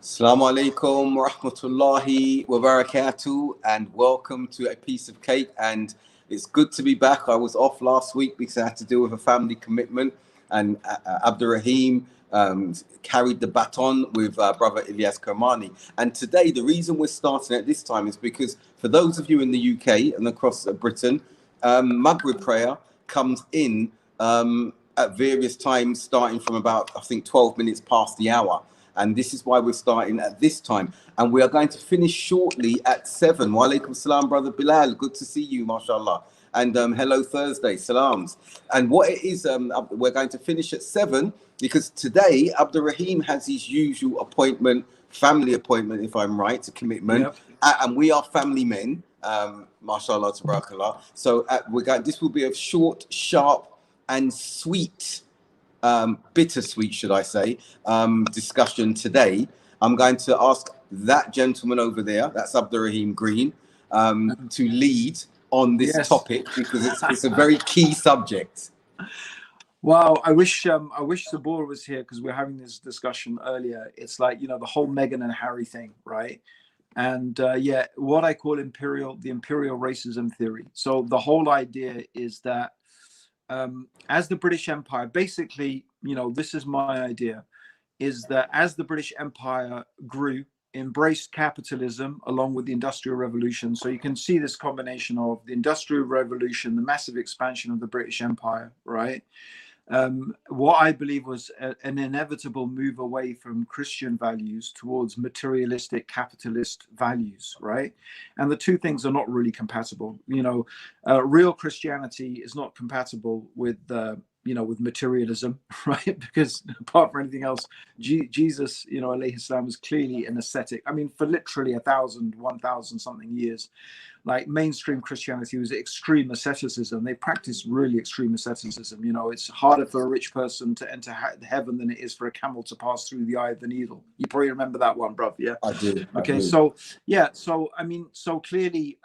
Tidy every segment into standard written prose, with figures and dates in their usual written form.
Assalamu alaikum wa rahmatullahi wa barakatuh, and welcome to A Piece of Cake. And it's good to be back. I was off last week because I had to deal with a family commitment, and Abdurraheem carried the baton with brother Ilyas Kermani. And today, the reason we're starting at this time is because for those of you in the UK and across Britain, Maghrib prayer comes in at various times, starting from about, I think, 12 minutes past the hour. And this is why we're starting at this time. And we are going to finish shortly at 7. Wa alaikum salam, brother Bilal. Good to see you, mashallah. And hello, Thursday, salams. And what it is, we're going to finish at 7 because today, Abdurraheem has his usual appointment, family appointment, if I'm right, a commitment. Yep. And we are family men, mashallah, tabarakallah. So this will be a short, sharp, and sweet, bittersweet, should I say, discussion today. I'm going to ask that gentleman over there, that's Abdurraheem Green, to lead on this topic because it's a very key subject. Wow, I wish Sabor was here because we're having this discussion earlier. It's like, you know, the whole Meghan and Harry thing, right? And what I call the imperial racism theory. So the whole idea is that as the British Empire, basically, you know, this is my idea, is that as the British Empire grew, embraced capitalism along with the Industrial Revolution. So you can see this combination of the Industrial Revolution, the massive expansion of the British Empire, right? What I believe was an inevitable move away from Christian values towards materialistic capitalist values, right? And the two things are not really compatible. You know, real Christianity is not compatible with with materialism, right? Because apart from anything else, Jesus, you know, alayhi salam, was clearly an ascetic. I mean, for literally 1,000 something years, like mainstream Christianity was extreme asceticism. They practiced really extreme asceticism. You know, it's harder for a rich person to enter heaven than it is for a camel to pass through the eye of the needle. You probably remember that one, bruv. Yeah, I do. Okay, so yeah, so I mean, so clearly,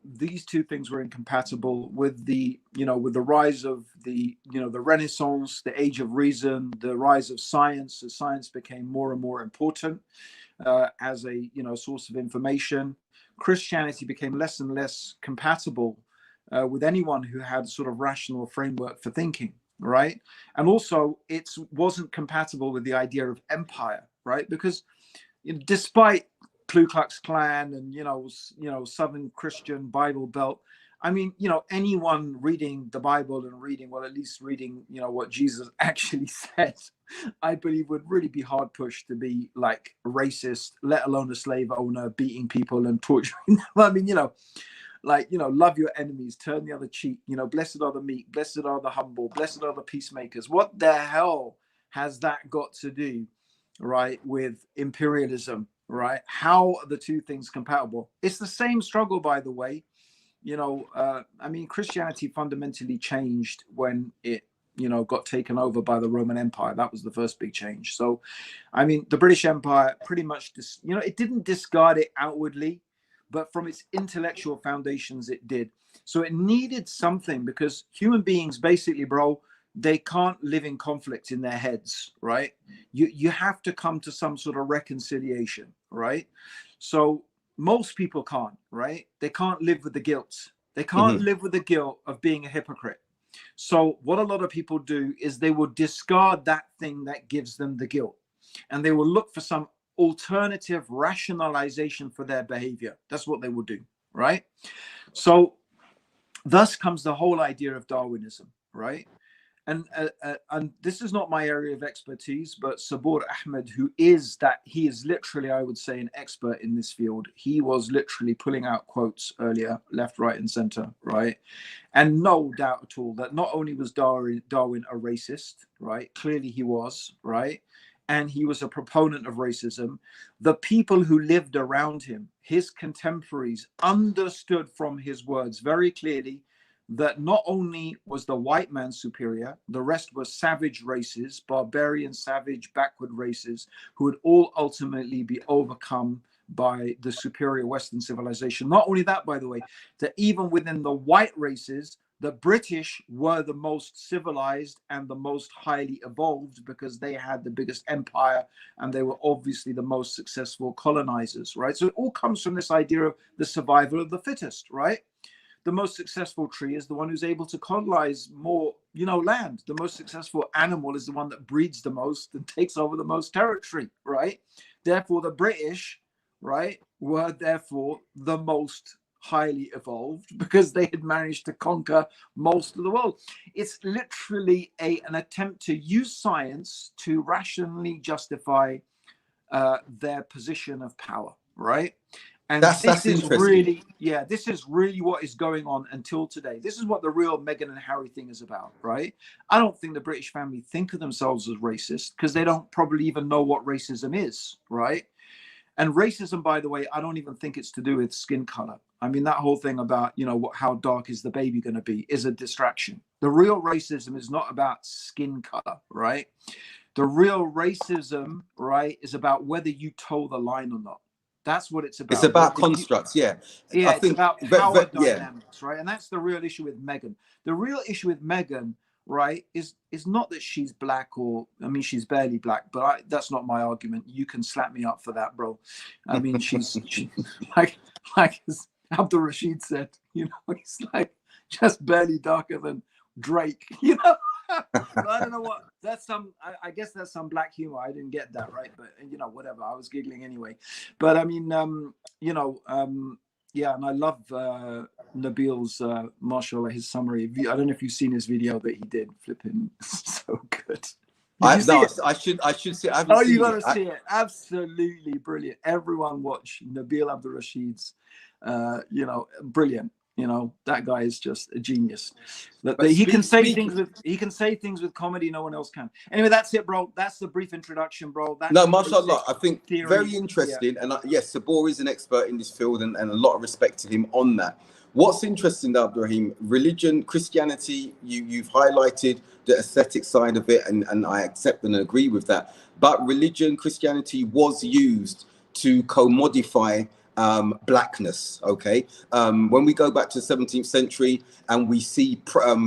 these two things were incompatible with the rise of the Renaissance, the age of reason, the rise of science, as science became more and more important as a source of information. Christianity became less and less compatible with anyone who had sort of rational framework for thinking, right? And also it wasn't compatible with the idea of empire, right? Because despite Ku Klux Klan and Southern Christian Bible Belt, I mean, anyone reading the Bible and reading what Jesus actually said, I believe would really be hard pushed to be like racist, let alone a slave owner, beating people and torturing them. I mean, love your enemies, turn the other cheek, blessed are the meek, blessed are the humble, blessed are the peacemakers. What the hell has that got to do, right, with imperialism, right? How are the two things compatible? It's the same struggle, by the way. I mean, Christianity fundamentally changed when it, got taken over by the Roman Empire. That was the first big change. So, I mean, the British Empire pretty much, it didn't discard it outwardly, but from its intellectual foundations, it did. So it needed something because human beings, basically, bro, they can't live in conflict in their heads, right? You have to come to some sort of reconciliation, right? So most people can't, right? They can't live with the guilt. They can't live with the guilt of being a hypocrite. So what a lot of people do is they will discard that thing that gives them the guilt, and they will look for some alternative rationalization for their behavior. That's what they will do, right? So thus comes the whole idea of Darwinism, right? And this is not my area of expertise, but Sabor Ahmed, he is literally, I would say, an expert in this field. He was literally pulling out quotes earlier, left, right, and center, right? And no doubt at all that not only was Darwin a racist, right? Clearly he was, right? And he was a proponent of racism. The people who lived around him, his contemporaries, understood from his words very clearly that not only was the white man superior, the rest were savage races, barbarian, savage, backward races, who would all ultimately be overcome by the superior Western civilization. Not only that, by the way, that even within the white races, the British were the most civilized and the most highly evolved because they had the biggest empire and they were obviously the most successful colonizers, right? So it all comes from this idea of the survival of the fittest, right? The most successful tree is the one who's able to colonize more, land. The most successful animal is the one that breeds the most and takes over the most territory, right? Therefore, the British, right, were therefore the most highly evolved because they had managed to conquer most of the world. It's literally an attempt to use science to rationally justify their position of power, right? And That's this is interesting. this is really what is going on until today. This is what the real Meghan and Harry thing is about, right? I don't think the British family think of themselves as racist because they don't probably even know what racism is, right? And racism, by the way, I don't even think it's to do with skin color. I mean, that whole thing about, how dark is the baby going to be is a distraction. The real racism is not about skin color, right? The real racism, right, is about whether you toe the line or not. That's what it's It's about. about constructs, yeah. Yeah, I it's think, about power yeah. dynamics, right? And that's the real issue with Meghan. The real issue with Meghan, right, is not that she's black or, I mean, she's barely black, but that's not my argument. You can slap me up for that, bro. I mean, she's like as Abdul Rashid said, he's like just barely darker than Drake, But I don't know what that's I guess that's some black humor. I didn't get that right, but whatever. I was giggling anyway. But I mean, yeah, and I love Nabil's mashallah, his summary. I don't know if you've seen his video that he did, flipping so good. Did you see it? I should see it. I haven't seen You gotta it. see it. Absolutely brilliant. Everyone watch Nabil Abdul Rashid's brilliant. That guy is just a genius. He can say things with comedy no one else can. Anyway, that's it, bro. That's the brief introduction, bro. That's No, mashallah, I think theory. very interesting. Yeah. And yes, Sabor is an expert in this field and a lot of respect to him on that. What's interesting, Abdurraheem, religion, Christianity, you've highlighted the aesthetic side of it, and I accept and agree with that. But religion, Christianity was used to commodify blackness, okay? When we go back to the 17th century and we see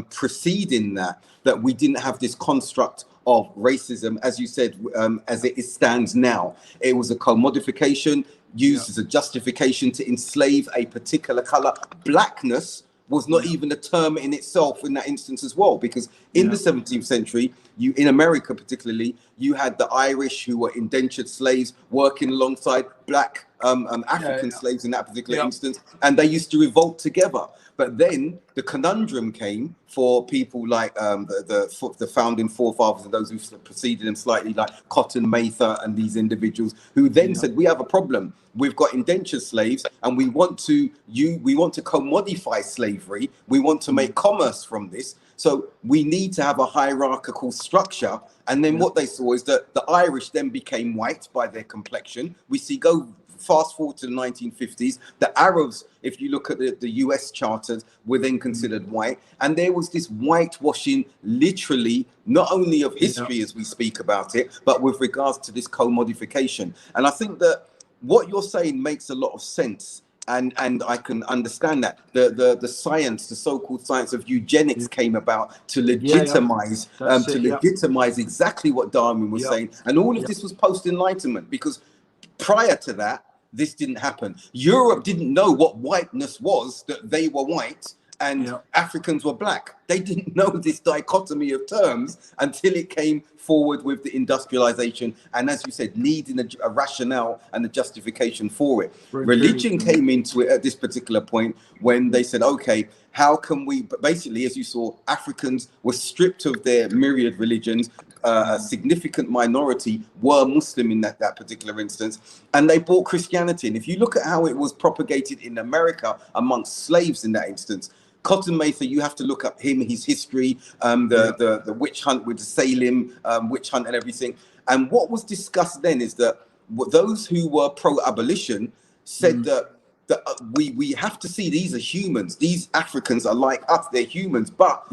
preceding that we didn't have this construct of racism, as you said, as it stands now. It was a commodification used as a justification to enslave a particular color. Blackness was not even a term in itself in that instance as well, because in the 17th century, in America particularly, you had the Irish who were indentured slaves working alongside black African slaves in that particular instance, and they used to revolt together. But then the conundrum came for people like the founding forefathers and those who preceded them slightly, like Cotton Mather and these individuals, who then said, we have a problem. We've got indentured slaves, and we want to commodify slavery. We want to make commerce from this. So we need to have a hierarchical structure. And then what they saw is that the Irish then became white by their complexion. We see, go fast forward to the 1950s, the Arabs, if you look at the US charters, were then considered white. And there was this whitewashing, literally, not only of history as we speak about it, but with regards to this commodification. And I think that what you're saying makes a lot of sense. And I can understand that the science, the so-called science of eugenics, came about to legitimize legitimize exactly what Darwin was saying, and all of this was post-Enlightenment, because prior to that, this didn't happen. Europe didn't know what whiteness was, that they were white and Africans were black. They didn't know this dichotomy of terms until it came forward with the industrialization, and as you said, needing a rationale and a justification for it. Religion came into it at this particular point when they said, okay, how can we, basically, as you saw, Africans were stripped of their myriad religions. A significant minority were Muslim in that particular instance, and they brought Christianity. And if you look at how it was propagated in America amongst slaves in that instance, Cotton Mather, you have to look up him, his history, the witch hunt with the Salem witch hunt and everything. And what was discussed then is that those who were pro-abolition said that we have to see these are humans. These Africans are like us, they're humans. But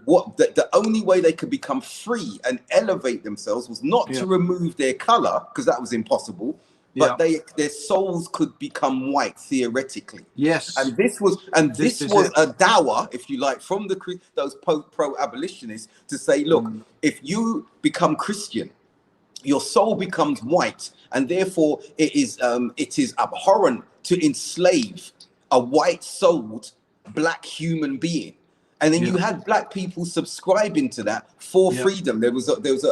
what the only way they could become free and elevate themselves was not to remove their color, because that was impossible, Yeah. but their souls could become white theoretically. Yes. And this was This is it. a dawah, if you like, from those pro abolitionists to say, look, if you become Christian, your soul becomes white, and therefore it is abhorrent to enslave a white-souled black human being. And then Yeah. you had black people subscribing to that for Yeah. freedom. I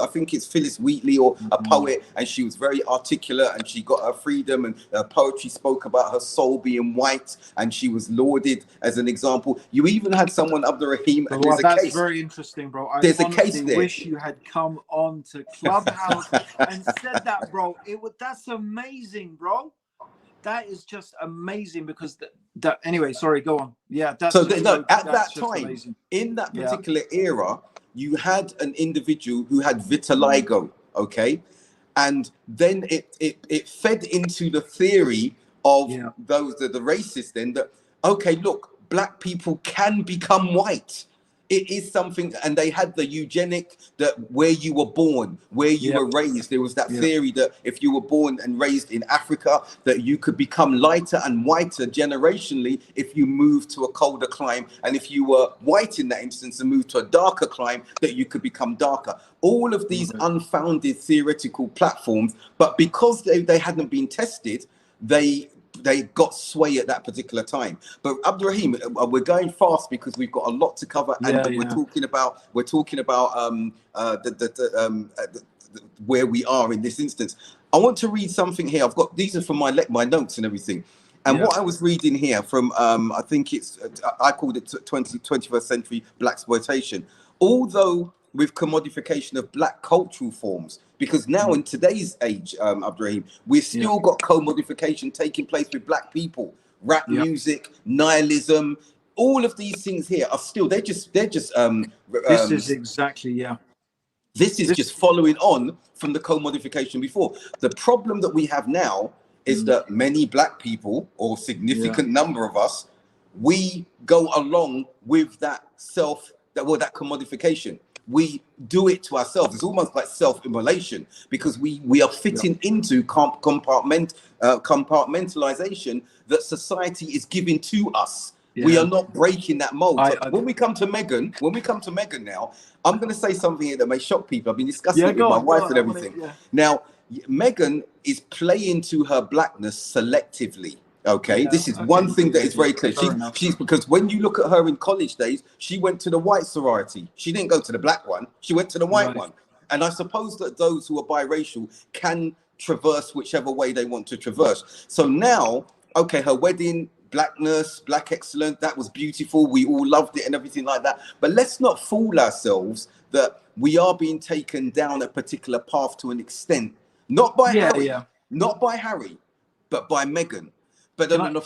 think it's Phyllis Wheatley, or a poet, and she was very articulate, and she got her freedom, and her poetry spoke about her soul being white, and she was lauded as an example. You even had someone, Abdurraheem, and Well, that's very interesting, bro. I there's a case honestly there. wish you had come on to Clubhouse and said that, bro. That's amazing, bro. That is just amazing, because that anyway, sorry, go on. Yeah, that's So just at that's that just time, amazing. in that Yeah. particular era, you had an individual who had vitiligo, okay, and then it fed into the theory of Yeah. the racists then, that okay, look, black people can become white. It is something, and they had the eugenic, that where you were born, where you Yep. were raised. There was that Yep. theory that if you were born and raised in Africa, that you could become lighter and whiter generationally if you moved to a colder climate, and if you were white in that instance and moved to a darker climate, that you could become darker. All of these unfounded theoretical platforms, but because they hadn't been tested, they got sway at that particular time. But Abdurraheem, we're going fast because we've got a lot to cover, and we're talking about where we are in this instance. I want to read something here. I've got, these are from my notes and everything. And what I was reading here from, I think it's, I called it 21st century blaxploitation. Although with commodification of black cultural forms, because now in today's age, Abdurraheem, we've still got commodification taking place with black people, rap music, nihilism, all of these things here are still, they're just this is exactly, this is just following on from the commodification before. The problem that we have now is that many black people, or significant number of us, we go along with that that commodification. We do it to ourselves. It's almost like self-immolation, because we are fitting into compartmentalization that society is giving to us. We are not breaking that mold. When we come to Meghan now, I'm going to say something here that may shock people. I've been discussing it with my wife and everything. Now, Meghan is playing to her blackness selectively. Okay, this is one thing that is very clear. She's because when you look at her in college days, she went to the white sorority. She didn't go to the black one. She went to the white one. And I suppose that those who are biracial can traverse whichever way they want to traverse. So now, okay, her wedding, blackness, black excellence, that was beautiful. We all loved it and everything like that. But let's not fool ourselves that we are being taken down a particular path to an extent, not by Harry, but by Meghan. But on the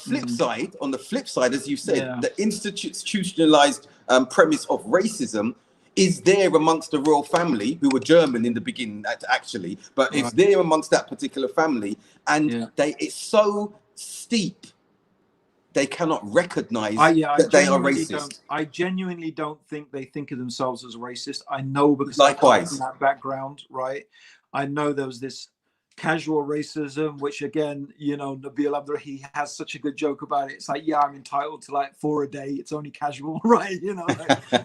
flip side, as you said, the institutionalized premise of racism is there amongst the royal family, who were German in the beginning, actually, but it's there amongst that particular family, and it's so steep, they cannot recognize that they are racist. I genuinely don't think they think of themselves as racist. I know, because likewise, I come from that background, right? I know there was this casual racism, which again, Nabil Abdurraheem has such a good joke about it. It's like, yeah, I'm entitled to like 4 a day. It's only casual, right?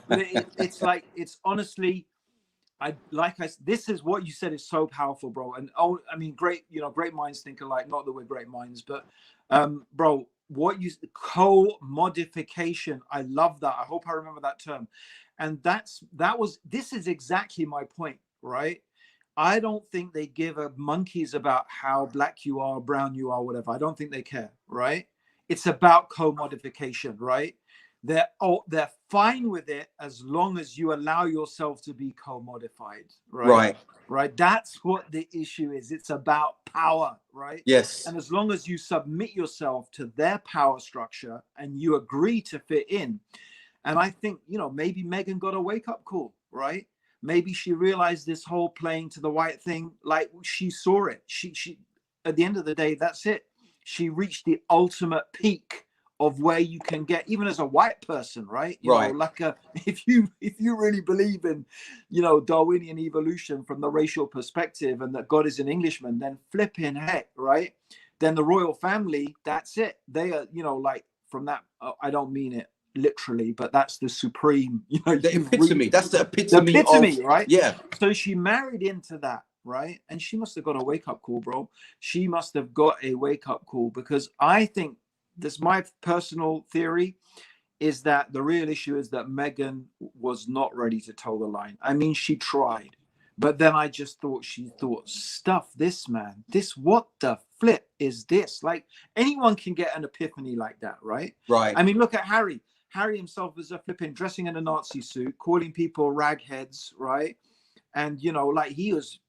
But it's like, it's honestly, this is what you said is so powerful, bro. And I mean, great minds think alike. Not that we're great minds, but bro, co-modification. I love that. I hope I remember that term. And this is exactly my point, right? I don't think they give a monkeys about how black you are, brown you are, whatever. I don't think they care, right? It's about co-modification, right? They're fine with it as long as you allow yourself to be co-modified, right? Right. That's what the issue is. It's about power, right? Yes. And as long as you submit yourself to their power structure and you agree to fit in, and I think, maybe Meghan got a wake-up call, right? Maybe she realized this whole playing to the white thing, like she saw it. She at the end of the day, that's it. She reached the ultimate peak of where you can get, even as a white person, right? You Right. know, like if you really believe in, you know, Darwinian evolution from the racial perspective, and that God is an Englishman, then flipping heck, right? Then the royal family, that's it. They are, you know, like from that. I don't mean it literally, but that's the supreme. You know, The epitome. That's the the epitome epitome, of, right? yeah. So she married into that, right? And she must have got a wake up call, bro. She must have got a wake up call, because I think this, my personal theory is that the real issue is that Meghan was not ready to toe the line. I mean, she tried, but then I just thought, she thought, stuff this, man. This, what the flip is this? Like, anyone can get an epiphany like that, right? Right. I mean, look at Harry. Harry himself was a flipping dressing in a Nazi suit, calling people ragheads, right? And you know, like, is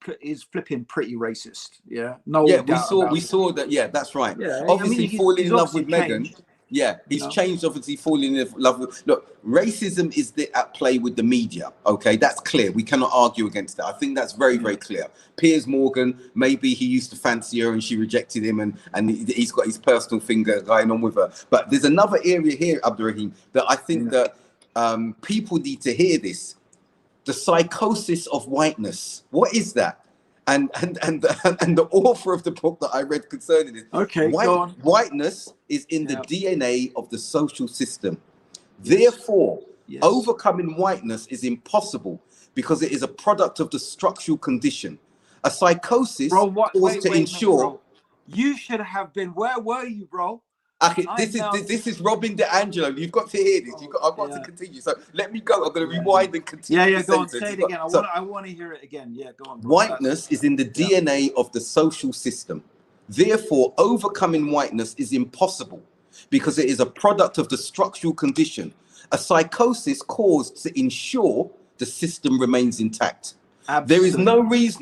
flipping pretty racist. Yeah, no Yeah, doubt we about it. saw that. Yeah, that's right. Yeah, I mean, Obviously, falling he's in love obviously with Meghan. changed, Yeah, you he's know. changed. Obviously, falling in love with. Look, racism is at play with the media. Okay, that's clear. We cannot argue against that. I think that's very, very clear. Piers Morgan, maybe he used to fancy her and she rejected him, and he's got his personal finger going on with her. But there's another area here, Abdurraheem, that I think that people need to hear this. The psychosis of whiteness. What is that? And the author of the book that I read concerning it, Okay, go on. whiteness is in the Yeah. DNA of the social system. Yes. Therefore, Yes. overcoming whiteness is impossible because it is a product of the structural condition. A psychosis Bro, what? was to Wait a minute, ensure. bro. You should have been. Where were you, bro? Okay, I'm now. this is Robin DeAngelo. You've got to hear this. I've got to continue. So let me go. I'm going to rewind and continue. Yeah, the go on. sentence. Say it again. I want to hear it again. Yeah, go on, bro. Whiteness is in the DNA of the social system. Therefore, overcoming whiteness is impossible because it is a product of the structural condition. A psychosis caused to ensure the system remains intact. Absolutely.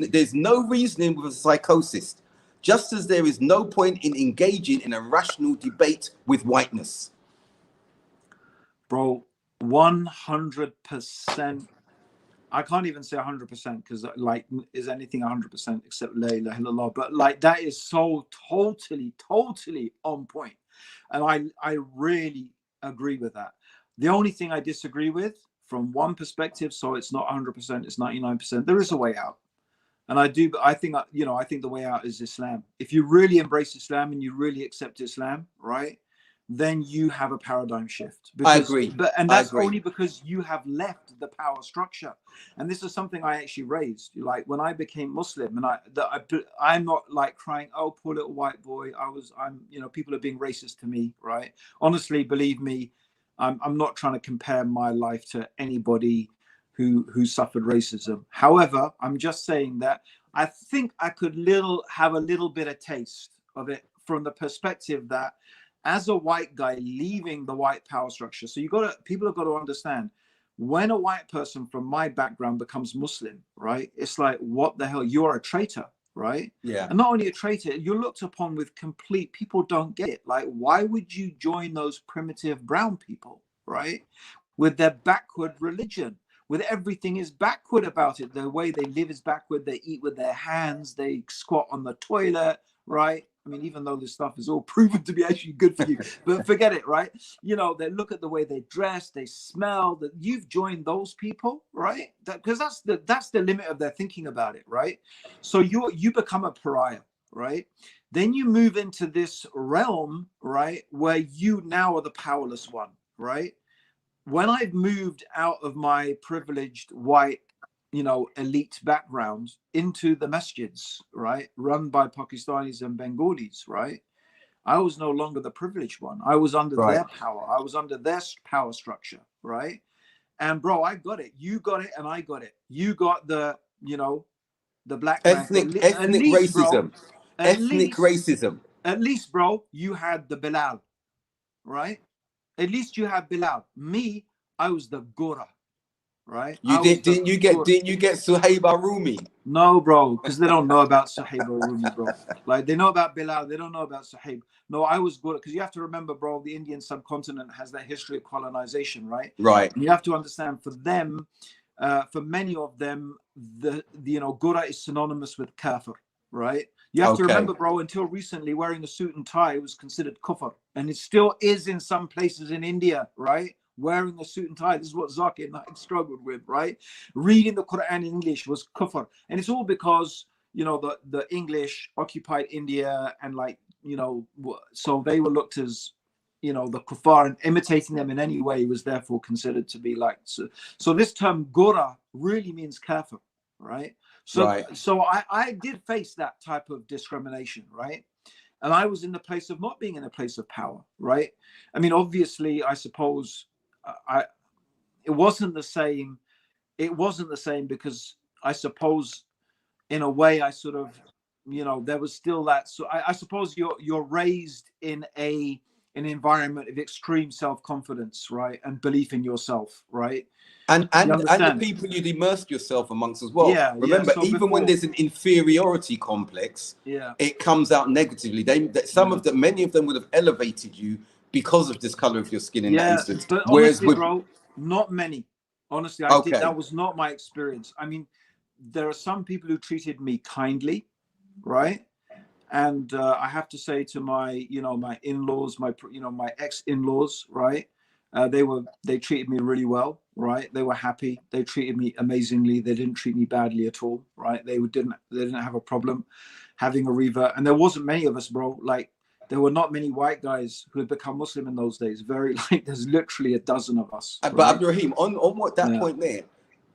There's no reasoning with a psychosis, just as there is no point in engaging in a rational debate with whiteness. Bro, 100%. I can't even say 100% because, like, is anything 100% except La ilaha illallah? But like, that is so totally on point, and I really agree with that. The only thing I disagree with, from one perspective, so it's not 100%, it's 99%. There is a way out, and I think, you know, I think the way out is Islam. If you really embrace Islam and you really accept Islam, right, then you have a paradigm shift. Because, I agree. And that's only because you have left the power structure. And this is something I actually raised. Like, when I became Muslim, and I'm not like crying, oh, poor little white boy. I'm, you know, people are being racist to me, right? Honestly, believe me, I'm not trying to compare my life to anybody who suffered racism. However, I'm just saying that I think I could have a little bit of taste of it from the perspective that, as a white guy leaving the white power structure, so people have got to understand, when a white person from my background becomes Muslim, right? It's like, what the hell? You are a traitor, right? Yeah. And not only a traitor, you're looked upon with complete. People don't get it. Like, why would you join those primitive brown people, right? With their backward religion, with everything is backward about it. The way they live is backward. They eat with their hands. They squat on the toilet, right? I mean, even though this stuff is all proven to be actually good for you, but forget it, right? You know, they look at the way they dress, they smell. That you've joined those people, right? Because that's the limit of their thinking about it, right? So you become a pariah, right? Then you move into this realm, right, where you now are the powerless one, right? When I've moved out of my privileged white, you know, elite background into the masjids, right, run by Pakistanis and Bengalis, right, I was no longer the privileged one. I was under their power. I was under their power structure, right? And bro, I got it. You got it, and I got it. You got the, you know, the black ethnic racism. Racism. At least, bro, you had the Bilal, right? At least you had Bilal. Me, I was the Gora, right? Didn't you get Suhaiba Rumi? No, bro, because they don't know about Suhaib or Rumi, bro. Like, they know about Bilal, they don't know about Suhaib. No, I was good, because you have to remember, bro, the Indian subcontinent has that history of colonization, right? Right. And you have to understand, for them, for many of them, the you know, Gura is synonymous with kafir, right? You have to Okay. remember, bro, until recently, wearing a suit and tie was considered kufr. And it still is in some places in India, right? Wearing a suit and tie. This is what Zakir Naik struggled with, right? Reading the Quran in English was kufr. And it's all because, you know, the English occupied India, and like, you know, so they were looked as, you know, the kuffar, and imitating them in any way was therefore considered to be like, so this term gora really means kafir, right? So I did face that type of discrimination, right? And I was in the place of not being in a place of power, right? I mean, obviously, I suppose it wasn't the same. It wasn't the same because I suppose, in a way, I sort of, you know, there was still that. So I suppose you're raised in an environment of extreme self-confidence, right, and belief in yourself, right? And the people you'd immersed yourself amongst as well. Yeah. Remember, So even when there's an inferiority complex, it comes out negatively. Many of them would have elevated you because of this color of your skin in that instance. But Whereas honestly, bro, not many. Honestly, that was not my experience. I mean, there are some people who treated me kindly, right? And I have to say to my, you know, my in-laws, my ex-in-laws, right? They treated me really well, right? They were happy. They treated me amazingly. They didn't treat me badly at all, right? They didn't have a problem having a revert. And there wasn't many of us, bro. Like, there were not many white guys who had become Muslim in those days. There's literally a dozen of us. But Abdurraheem, on what that point there,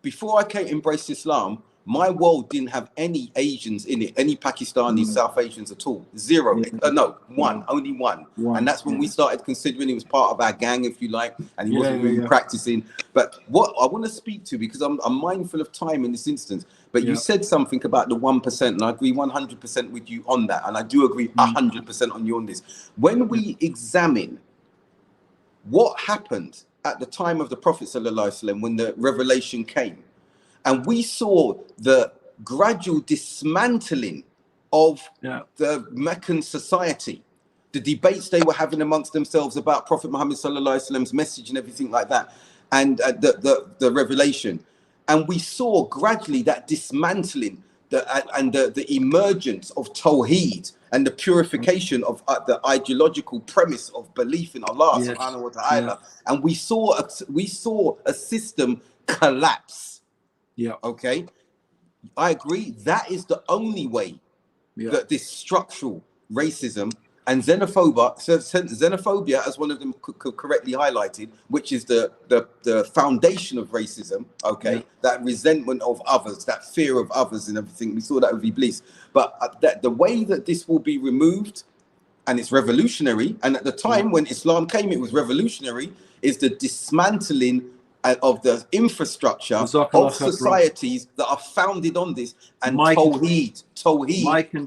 before I came embraced Islam, my world didn't have any Asians in it, any Pakistanis, South Asians at all. Zero. No, one, only one. And that's when we started considering it was part of our gang, if you like, and he wasn't really practicing. But what I want to speak to, because I'm mindful of time in this instance, but you said something about the 1%, and I agree 100% with you on that. And I do agree 100% on you on this. When we examine what happened at the time of the Prophet ﷺ, when the revelation came, and we saw the gradual dismantling of the Meccan society, the debates they were having amongst themselves about Prophet Muhammad ﷺ's message and everything like that, and the revelation. And we saw gradually that dismantling and the emergence of Tawheed and the purification of the ideological premise of belief in Allah subhanahu wa ta'ala. And we saw a system collapse. Okay. I agree. That is the only way that this structural racism and xenophobia, as one of them correctly highlighted, which is the foundation of racism. Okay, that resentment of others, that fear of others, and everything. We saw that with Iblis. But the way that this will be removed, and it's revolutionary. And at the time when Islam came, it was revolutionary. Is the dismantling of the infrastructure of societies that are founded on this, and Tawheed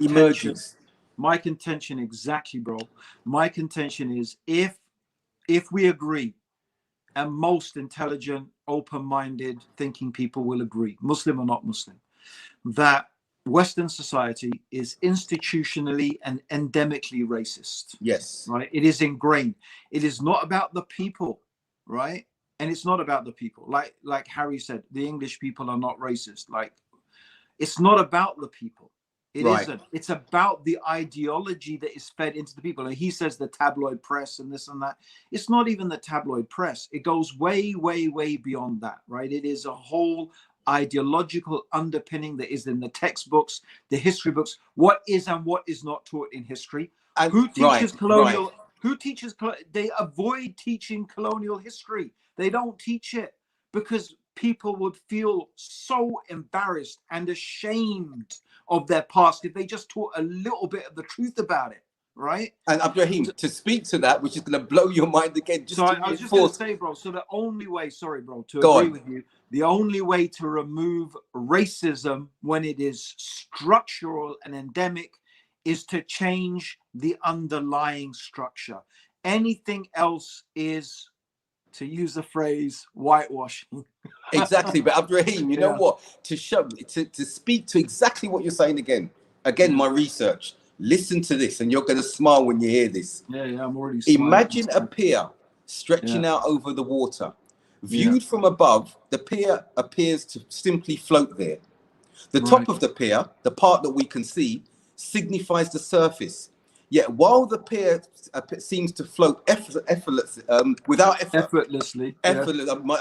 emerges. My contention, exactly, bro. My contention is if we agree, and most intelligent, open-minded, thinking people will agree, Muslim or not Muslim, that Western society is institutionally and endemically racist. Yes. Right? It is ingrained. It is not about the people, right? And it's not about the people. Like Harry said, the English people are not racist. Like, it's not about the people. It isn't. It's about the ideology that is fed into the people. And he says the tabloid press and this and that. It's not even the tabloid press. It goes way, way, way beyond that, right? It is a whole ideological underpinning that is in the textbooks, the history books, what is and what is not taught in history. And who teaches colonial? Who teaches? They avoid teaching colonial history. They don't teach it because people would feel so embarrassed and ashamed of their past if they just taught a little bit of the truth about it, right? And Abdurraheem, to speak to that, which is going to blow your mind again. I was just going to say, bro, so the only way, sorry, bro, to agree with you, the only way to remove racism when it is structural and endemic is to change the underlying structure. Anything else is, to use the phrase, whitewashing. Exactly. But Abdurraheem, you know what? To speak to exactly what you're saying again, my research, listen to this and you're going to smile when you hear this. I'm already smiling. Imagine a pier stretching out over the water. Viewed from above, the pier appears to simply float there. The top of the pier, the part that we can see, signifies the surface. Yet while the peer seems to float without effort, Effortlessly. Yeah.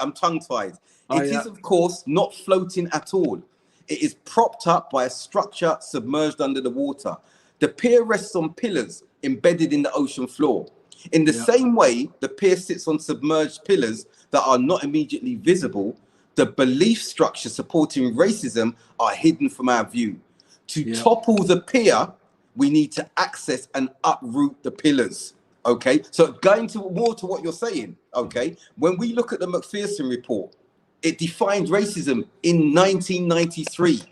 I'm tongue-tied. Oh, It yeah. is, of course, not floating at all. It is propped up by a structure submerged under the water. The pier rests on pillars embedded in the ocean floor. In the Yeah. same way, the pier sits on submerged pillars that are not immediately visible. The belief structure supporting racism are hidden from our view. To Yeah. topple the pier, we need to access and uproot the pillars. Okay, so going to more to what you're saying. Okay, when we look at the McPherson report, it defined racism in 1993.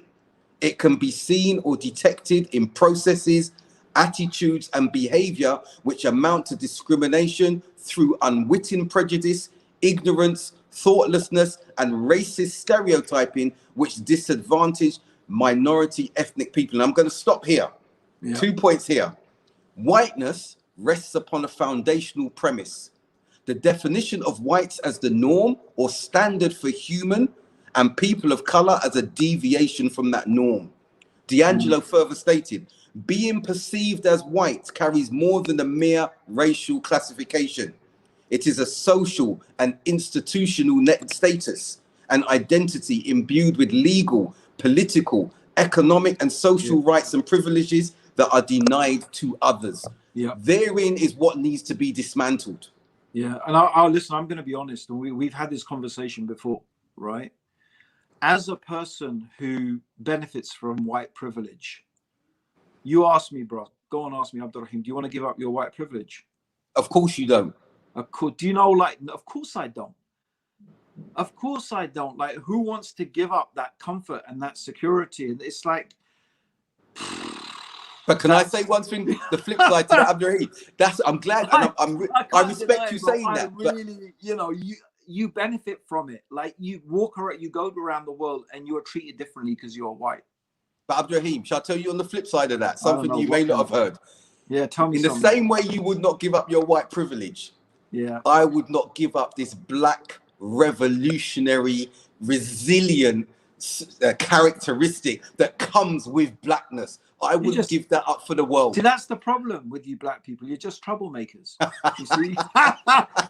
It can be seen or detected in processes, attitudes, and behavior which amount to discrimination through unwitting prejudice, ignorance, thoughtlessness, and racist stereotyping which disadvantage minority ethnic people. And I'm going to stop here. Yeah. 2 points here. Whiteness rests upon a foundational premise. The definition of whites as the norm or standard for human and people of color as a deviation from that norm. D'Angelo further stated, being perceived as white carries more than a mere racial classification. It is a social and institutional status and identity imbued with legal, political, economic, and social rights and privileges that are denied to others. Yeah. Therein is what needs to be dismantled. Yeah, and I'll listen. I'm going to be honest, and we've had this conversation before, right? As a person who benefits from white privilege, you ask me, bro. Go and ask me, Abdurraheem. Do you want to give up your white privilege? Of course you don't. Of course. Do you know? Like, of course I don't. Of course I don't. Like, who wants to give up that comfort and that security? And it's like. But can I say one thing? The flip side to that, Abdurraheem. I'm glad, and I respect you saying that. Really, you know, you benefit from it. Like you go around the world, and you are treated differently because you're white. But Abdurraheem, shall I tell you on the flip side of that, something you may not have heard? Yeah, tell me. In the same way you would not give up your white privilege, yeah, I would not give up this black, revolutionary, resilient characteristic that comes with blackness. I wouldn't give that up for the world. See, that's the problem with you black people. You're just troublemakers. You see,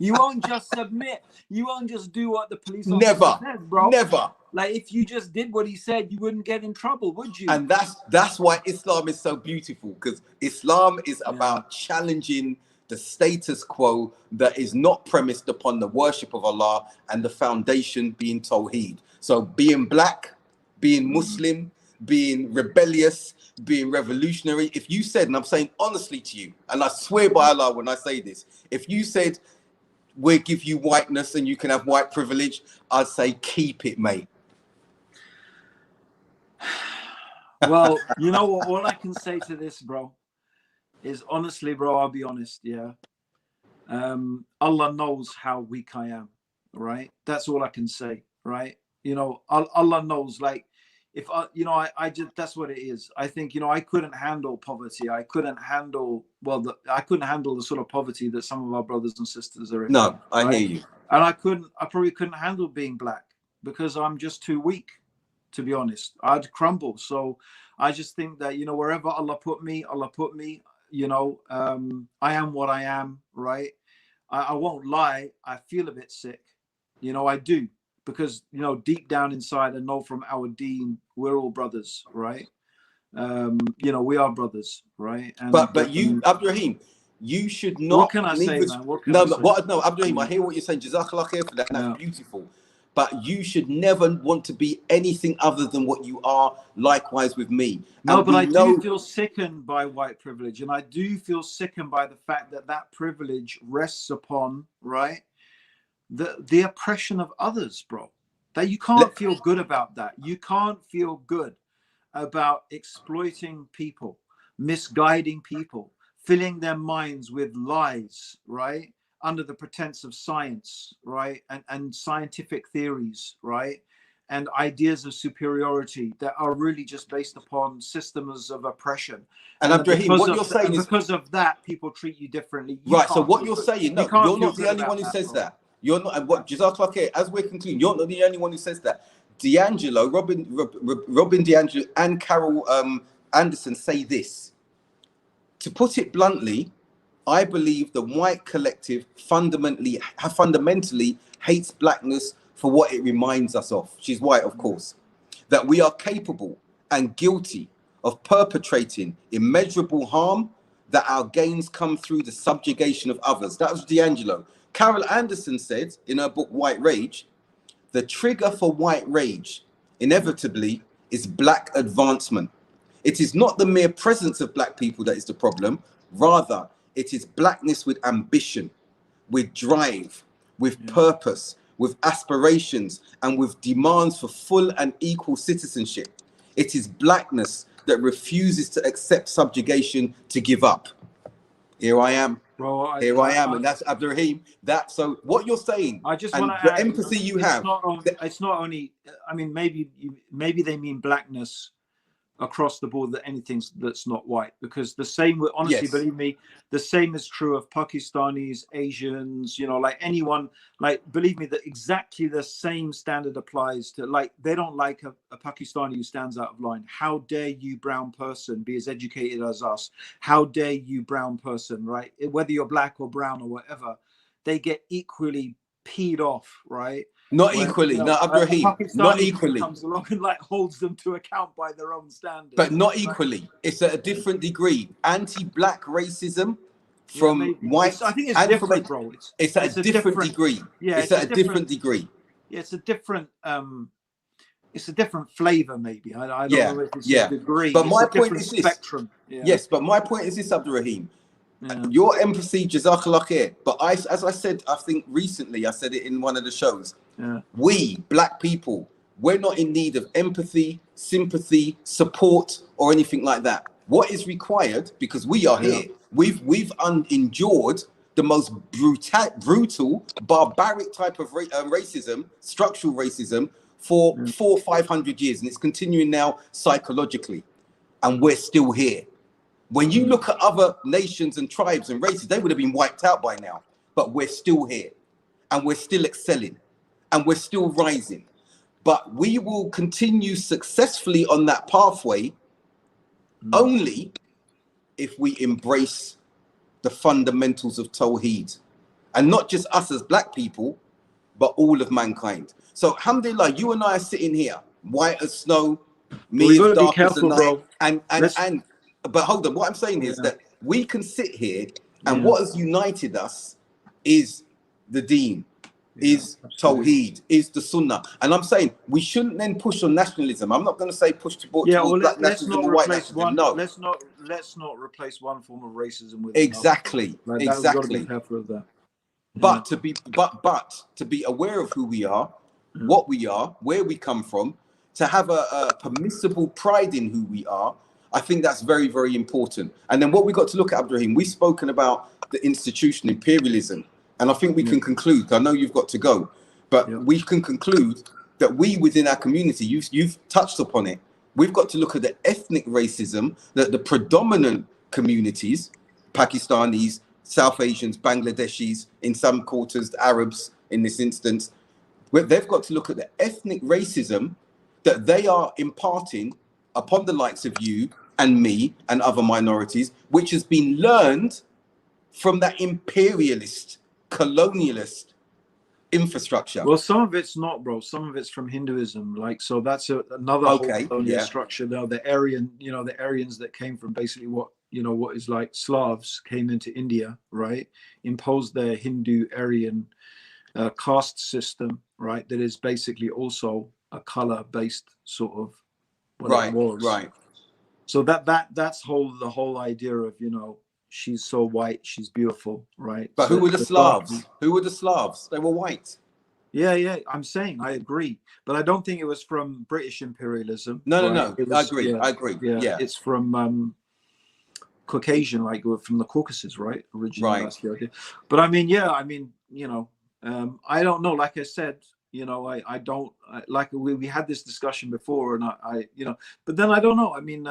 you won't just submit. You won't just do what the police officer says, bro. Never. Like if you just did what he said, you wouldn't get in trouble, would you? And that's why Islam is so beautiful, because Islam is about challenging the status quo that is not premised upon the worship of Allah and the foundation being Tawheed. So being black, being Muslim, being rebellious, being revolutionary. If you said, and I'm saying honestly to you, and I swear by Allah when I say this, if you said, we'll give you whiteness and you can have white privilege, I'd say keep it, mate. Well, you know what? All I can say to this, bro, is honestly, bro, I'll be honest, yeah. Allah knows how weak I am, right? That's all I can say, right? You know, Allah knows, like, if I just, that's what it is. I think, I couldn't handle poverty. I couldn't handle, I couldn't handle the sort of poverty that some of our brothers and sisters are in. No, I hear you. And I probably couldn't handle being black because I'm just too weak, to be honest. I'd crumble. So I just think that, wherever Allah put me, I am what I am, right? I won't lie. I feel a bit sick. I do. Because deep down inside I know from our deen we're all brothers, right? We are brothers, right? And but you, Abdurraheem, you should not. What can I say, man? Abdurraheem, I hear what you're saying. Jazakallah khair for that. That's beautiful. But you should never want to be anything other than what you are. Likewise with me. No, but I do feel sickened by white privilege, and I do feel sickened by the fact that privilege rests upon, right, the oppression of others, bro. That you can't feel good about that. You can't feel good about exploiting people, misguiding people, filling their minds with lies, right? Under the pretense of science, right? And scientific theories, right? And ideas of superiority that are really just based upon systems of oppression. And Abdurraheem, what you're saying is because of that, people treat you differently. Right. So what you're saying, no, you're not the only one who says that. You're not, and what Jazakallah khair, as we're concluding, you're not the only one who says that. D'Angelo, Robin D'Angelo, and Carol Anderson say this. To put it bluntly, I believe the white collective fundamentally hates blackness for what it reminds us of. She's white, of course. That we are capable and guilty of perpetrating immeasurable harm, that our gains come through the subjugation of others. That was D'Angelo. Carol Anderson said in her book White Rage, the trigger for white rage inevitably is black advancement. It is not the mere presence of black people that is the problem. Rather, it is blackness with ambition, with drive, with purpose, with aspirations, and with demands for full and equal citizenship. It is blackness that refuses to accept subjugation, to give up. Here I am. Bro, Here I am, and that's Abdurraheem. That, so what you're saying, I just and want to the add, empathy you have. It's not only. I mean, maybe they mean blackness across the board, that anything that's not white, because the same, honestly, Yes. believe me, the same is true of Pakistanis, Asians, you know, like anyone, like, believe me, that exactly the same standard applies to, like, they don't like a Pakistani who stands out of line. How dare you, brown person, be as educated as us? How dare you, brown person, right? Whether you're black or brown or whatever, they get equally peed off, right? Not When, equally, you know, no, Abdurraheem, not Pakistani equally. comes along and like holds them to account by their own standards. But not equally. It's at a different degree. Anti-black racism from white. I think it's different, bro. It's at a different degree. Yeah, it's at a different degree. Yeah, it's a different flavor, maybe. I don't know if it's a degree. But my point point is spectrum. this. Yes, but my point is this, Abdurraheem. Your empathy, Jazakallah khair. But as I said, I think recently, I said it in one of the shows. We, black people, we're not in need of empathy, sympathy, support, or anything like that. What is required, because we are here, we've endured the most brutal, barbaric type of racism, structural racism, for 400 or 500 years, and it's continuing now psychologically, and we're still here. When you look at other nations and tribes and races, they would have been wiped out by now, but we're still here, and we're still excelling, and we're still rising. But we will continue successfully on that pathway only if we embrace the fundamentals of Tawheed, and not just us as black people, but all of mankind. So alhamdulillah, you and I are sitting here, white as snow, me as dark as the night, but hold on, what I'm saying is that we can sit here, and what has united us is the deen, is Tawheed, is the Sunnah. And I'm saying we shouldn't then push on nationalism. I'm not going to say push towards black nationalism or white nationalism. No, let's not replace one form of racism with exactly, another. exactly. We've got to be careful of that. But to be aware of who we are, what we are, where we come from, to have a permissible pride in who we are, I think that's very, very important. And then what we got to look at, Abdurraheem, we've spoken about the institution, imperialism, and I think we can conclude, I know you've got to go, but we can conclude that we within our community, you've touched upon it, we've got to look at the ethnic racism that the predominant communities, Pakistanis, South Asians, Bangladeshis, in some quarters, the Arabs in this instance, they've got to look at the ethnic racism that they are imparting upon the likes of you and me and other minorities, which has been learned from that imperialist, colonialist infrastructure. Well, some of it's not, bro. Some of it's from Hinduism. Like, so that's another whole colonial structure. Now, the Aryans that came from basically what is like Slavs came into India, right? Imposed their Hindu Aryan caste system, right? That is basically also a color-based sort of Right. So that's the whole idea of, she's so white, she's beautiful, right? But so who were the Slavs? Who were the Slavs? They were white. Yeah. I'm saying I agree, but I don't think it was from British imperialism. No. I agree. Yeah. It's from Caucasian, like from the Caucasus, right? Originally, that's the idea. But I mean, I don't know. Like I said, I don't like we had this discussion before, and I but then I don't know. I mean,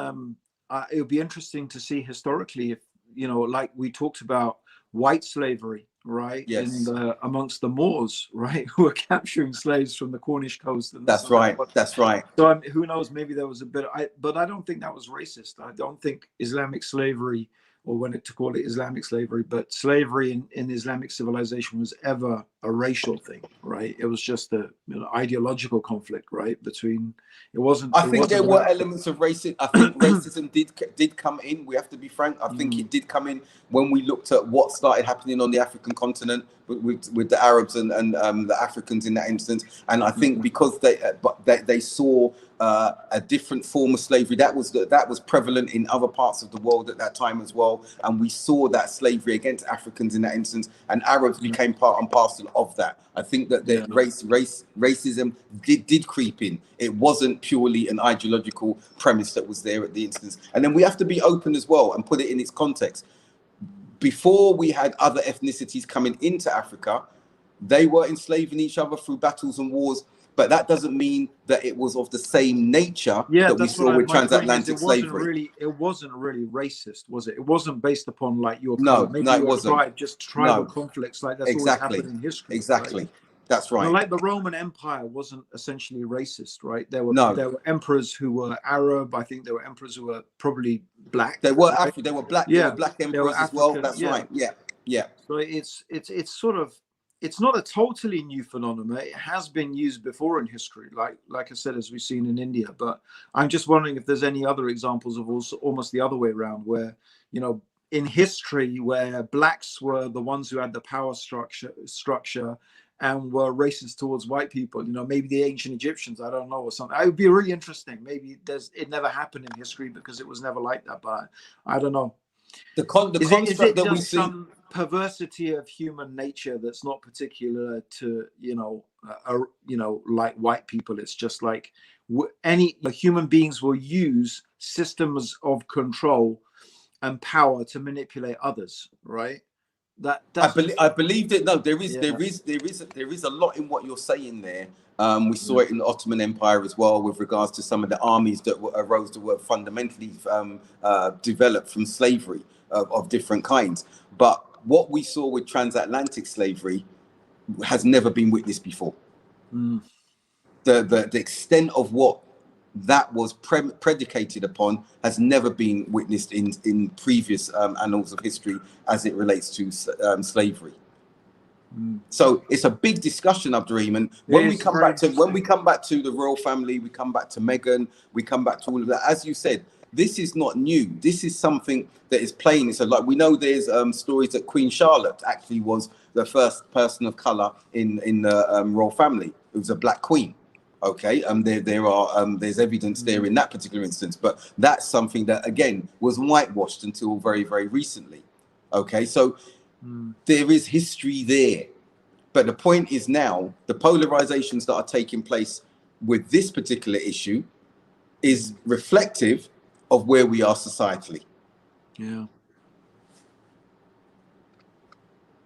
it would be interesting to see historically if like we talked about white slavery, right, Yes. amongst the Moors, right, who were capturing slaves from the Cornish coast. And That's right. That's right. So who knows? Maybe there was a bit. But I don't think that was racist. I don't think Islamic slavery, or when to call it Islamic slavery, but slavery in Islamic civilization was ever a racial thing, right? It was just a ideological conflict, right? Between it wasn't. I think there were elements of racism. I think racism did come in. We have to be frank. I think it did come in when we looked at what started happening on the African continent with the Arabs and the Africans in that instance. And I think because they saw a different form of slavery that was prevalent in other parts of the world at that time as well. And we saw that slavery against Africans in that instance, and Arabs became part and parcel of that. I think that the racism did creep in. It wasn't purely an ideological premise that was there at the instance. And then we have to be open as well and put it in its context. Before we had other ethnicities coming into Africa, they were enslaving each other through battles and wars. But that doesn't mean that it was of the same nature that we saw with transatlantic slavery. It wasn't really racist, was it? It wasn't based upon like your it wasn't. Tribe, just tribal conflicts, like that's always happened in history. Exactly. Right? That's right. Like the Roman Empire wasn't essentially racist, right? There were emperors who were Arab. I think there were emperors who were probably black. They were African. They were black. Yeah. They were black emperors as well. That's right. Yeah. So it's sort of, it's not a totally new phenomenon. It has been used before in history, like I said, as we've seen in India. But I'm just wondering if there's any other examples of also almost the other way around, where in history, where blacks were the ones who had the power structure and were racist towards white people. Maybe the ancient Egyptians, I don't know, or something. It would be really interesting. Maybe it never happened in history because it was never like that. But I don't know. The construct that we see, some perversity of human nature that's not particular to like white people. It's just like human beings will use systems of control and power to manipulate others, right? I believe that. No, there is a lot in what you're saying there. We saw it in the Ottoman Empire as well, with regards to some of the armies that arose that were fundamentally developed from slavery of different kinds. But what we saw with transatlantic slavery has never been witnessed before. The extent of what that was predicated upon has never been witnessed in previous annals of history as it relates to slavery. So it's a big discussion, Abdurraheem. And when we come back to the royal family, we come back to Meghan, we come back to all of that. As you said, this is not new. This is something that is plain. So, like, we know there's stories that Queen Charlotte actually was the first person of color in the royal family. It was a black queen. Okay, there's evidence there in that particular instance, but that's something that again was whitewashed until very, very recently. Okay, so there is history there, but the point is now the polarizations that are taking place with this particular issue is reflective of where we are societally. Yeah.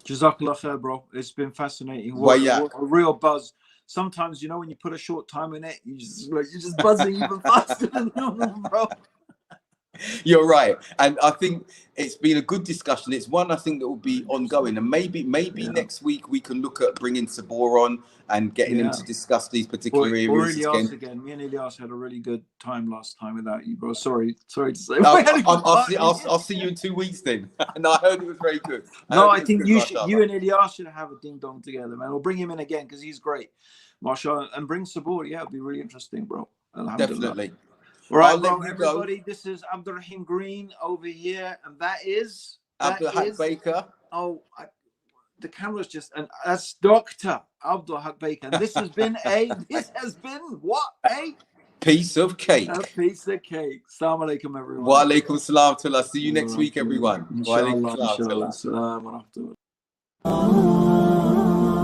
Jazakallah khair, bro. It's been fascinating. What a real buzz. Sometimes, when you put a short time in it, you're just buzzing even faster than normal, bro. You're right, and I think it's been a good discussion. It's one I think that will be ongoing, and maybe next week we can look at bringing Sabor on and getting him to discuss these particular areas again. Me and Ilyas had a really good time last time without you, bro. Sorry to say. I'll see you in 2 weeks then. No, I heard it was very good. I think you and Ilyas should have a ding dong together, man. We'll bring him in again because he's great, mashallah, and bring Sabor. Yeah, it'll be really interesting, bro. Definitely. All right, bro, everybody, this is Abdurraheem Green over here, and that is Abdul Haqq Baker. Oh, the camera's just, and that's Dr. Abdul Haqq Baker. And this has been what? A piece of cake. A piece of cake. Assalamu alaikum, everyone. Wa alaikum salam to Allah. See you next week, everyone. Wa alaikum salam.